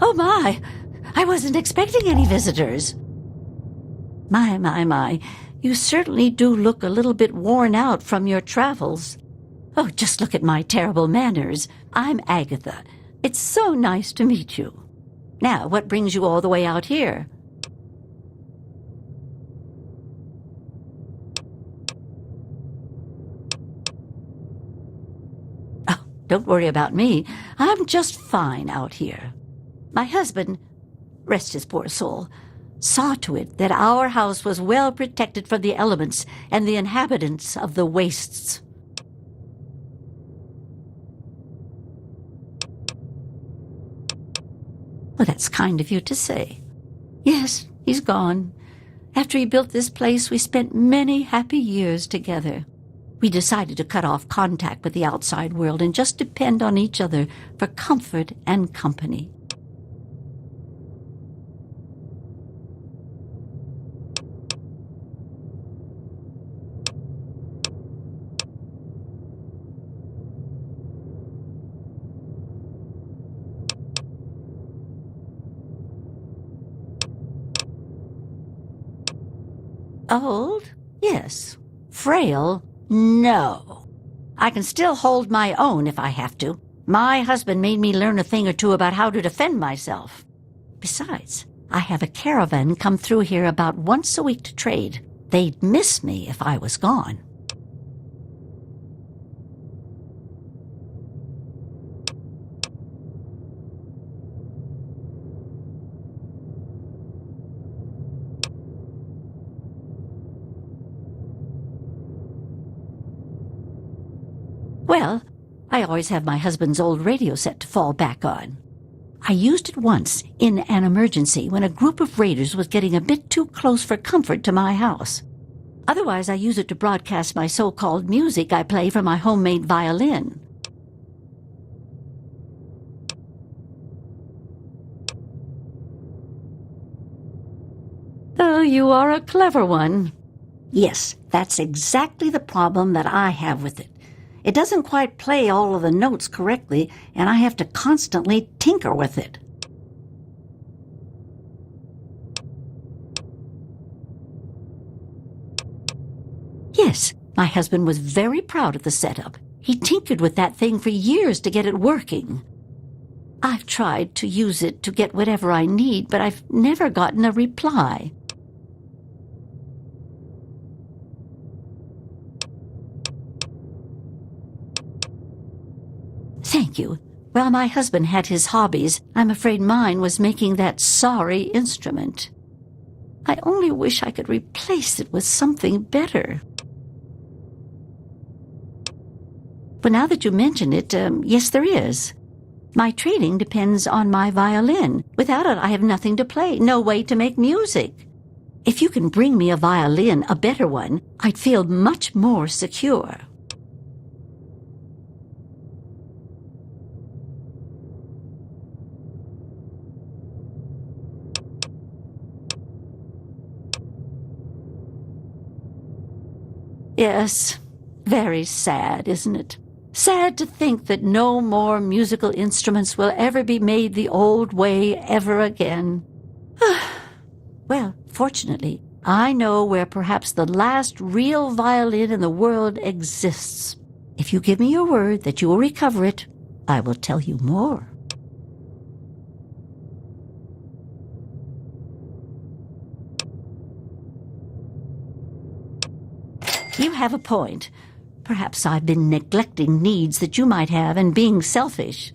Oh, my! I wasn't expecting any visitors. My. You certainly do look a little bit worn out from your travels. Oh, just look at my terrible manners. I'm Agatha. It's so nice to meet you. Now, what brings you all the way out here? Oh, don't worry about me. I'm just fine out here. My husband, rest his poor soul, saw to it that our house was well protected from the elements and the inhabitants of the wastes. Well, that's kind of you to say. Yes, he's gone. After he built this place, we spent many happy years together. We decided to cut off contact with the outside world and just depend on each other for comfort and company. Old? Yes. Frail? No. I can still hold my own if I have to. My husband made me learn a thing or two about how to defend myself. Besides, I have a caravan come through here about once a week to trade. They'd miss me if I was gone. Well, I always have my husband's old radio set to fall back on. I used it once in an emergency when a group of raiders was getting a bit too close for comfort to my house. Otherwise, I use it to broadcast my so-called music I play from my homemade violin. Oh, you are a clever one. Yes, that's exactly the problem that I have with it. It doesn't quite play all of the notes correctly, and I have to constantly tinker with it. Yes, my husband was very proud of the setup. He tinkered with that thing for years to get it working. I've tried to use it to get whatever I need, but I've never gotten a reply. Thank you. While my husband had his hobbies, I'm afraid mine was making that sorry instrument. I only wish I could replace it with something better. But now that you mention it, yes, there is. My trading depends on my violin. Without it, I have nothing to play, no way to make music. If you can bring me a violin, a better one, I'd feel much more secure. Yes, very sad, isn't it? Sad to think that no more musical instruments will ever be made the old way ever again. Well, fortunately, I know where perhaps the last real violin in the world exists. If you give me your word that you will recover it, I will tell you more. You have a point. Perhaps I've been neglecting needs that you might have and being selfish.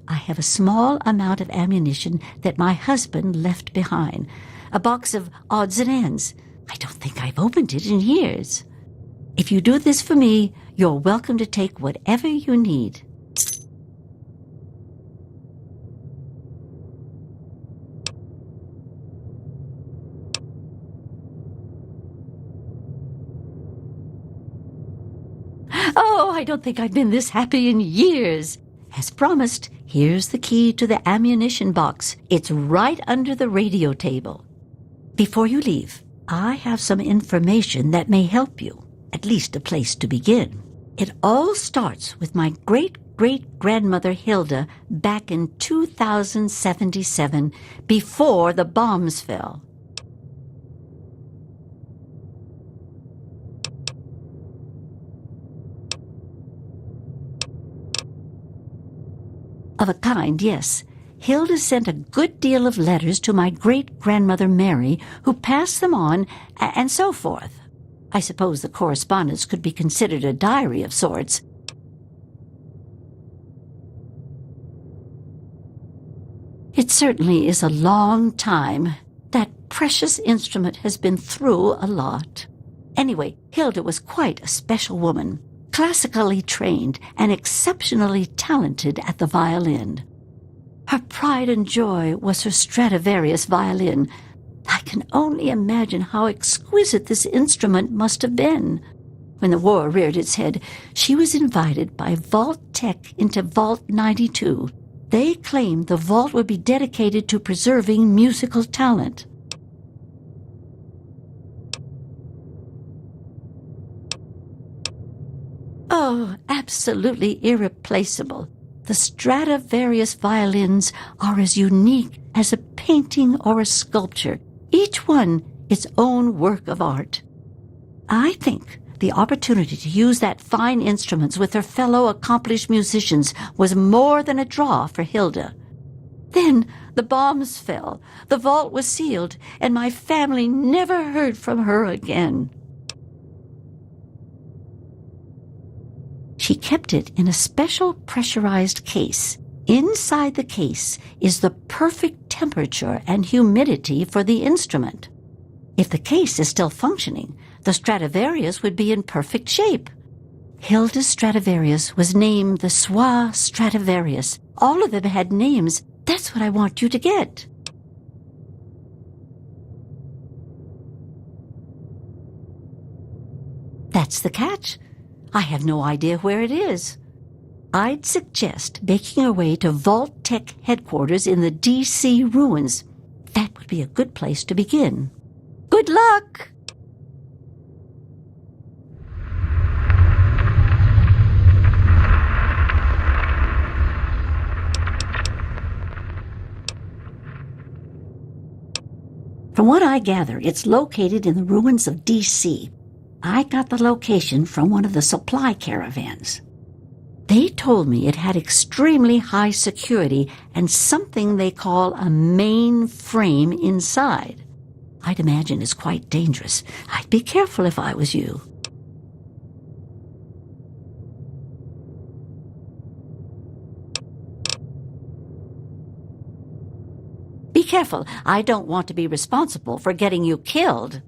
I have a small amount of ammunition that my husband left behind, a box of odds and ends. I don't think I've opened it in years. If you do this for me, you're welcome to take whatever you need. Oh, I don't think I've been this happy in years. As promised, here's the key to the ammunition box. It's right under the radio table. Before you leave, I have some information that may help you, at least a place to begin. It all starts with my great-grandmother Hilda back in 2077, before the bombs fell. Of a kind, yes. Hilda sent a good deal of letters to my great-grandmother Mary, who passed them on, and so forth. I suppose the correspondence could be considered a diary of sorts. It certainly is a long time. That precious instrument has been through a lot. Anyway, Hilda was quite a special woman, classically trained and exceptionally talented at the violin. Her pride and joy was her Stradivarius violin. I can only imagine how exquisite this instrument must have been. When the war reared its head, she was invited by Vault Tech into Vault 92. They claimed the vault would be dedicated to preserving musical talent. Oh, absolutely irreplaceable. The Stradivarius violins are as unique as a painting or a sculpture, each one its own work of art. I think the opportunity to use that fine instruments with her fellow accomplished musicians was more than a draw for Hilda. Then the bombs fell, the vault was sealed, and my family never heard from her again. She kept it in a special pressurized case. Inside the case is the perfect temperature and humidity for the instrument. If the case is still functioning, the Stradivarius would be in perfect shape. Hilda's Stradivarius was named the Soi Stradivarius. All of them had names. That's what I want you to get. That's the catch. I have no idea where it is. I'd suggest making our way to Vault Tech headquarters in the D.C. ruins. That would be a good place to begin. Good luck! From what I gather, it's located in the ruins of D.C. I got the location from one of the supply caravans. They told me it had extremely high security and something they call a mainframe inside. I'd imagine it's quite dangerous. I'd be careful if I was you. Be careful. I don't want to be responsible for getting you killed.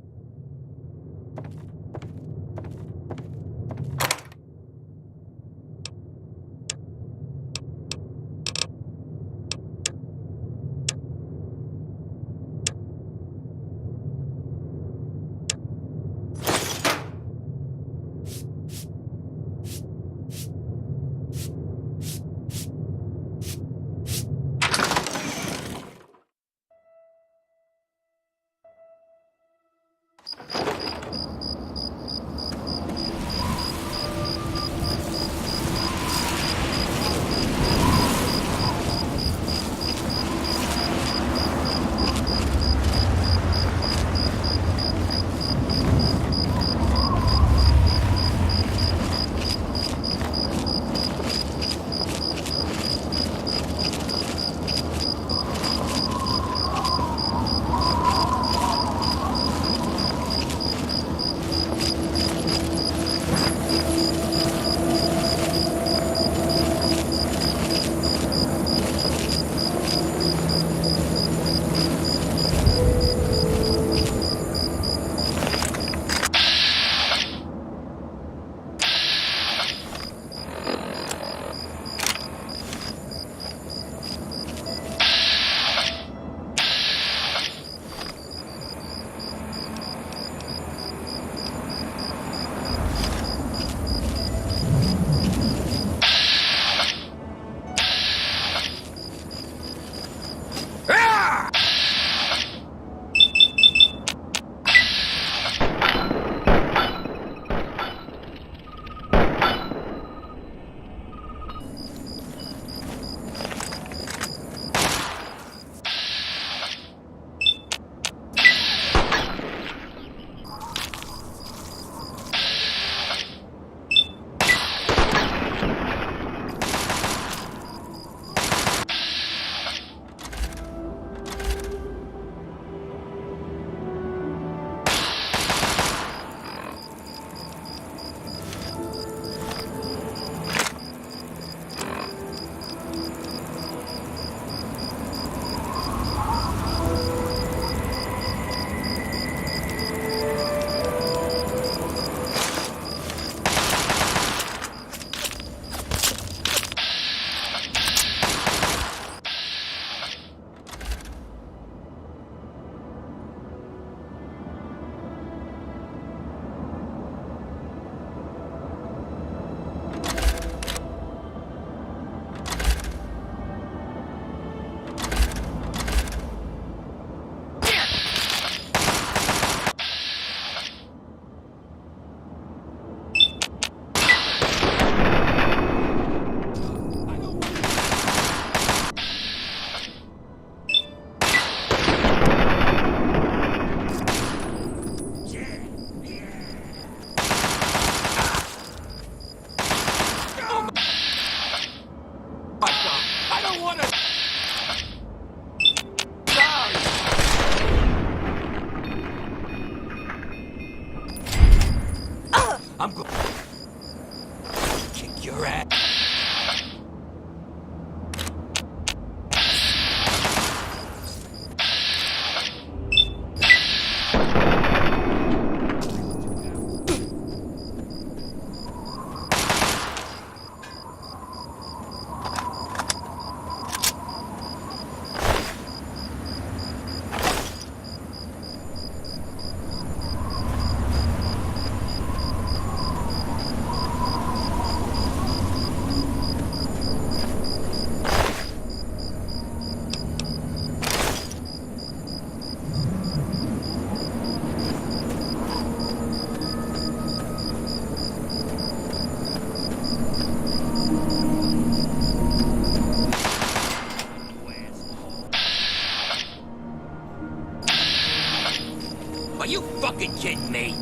fucking kidding me?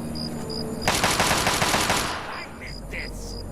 I missed this.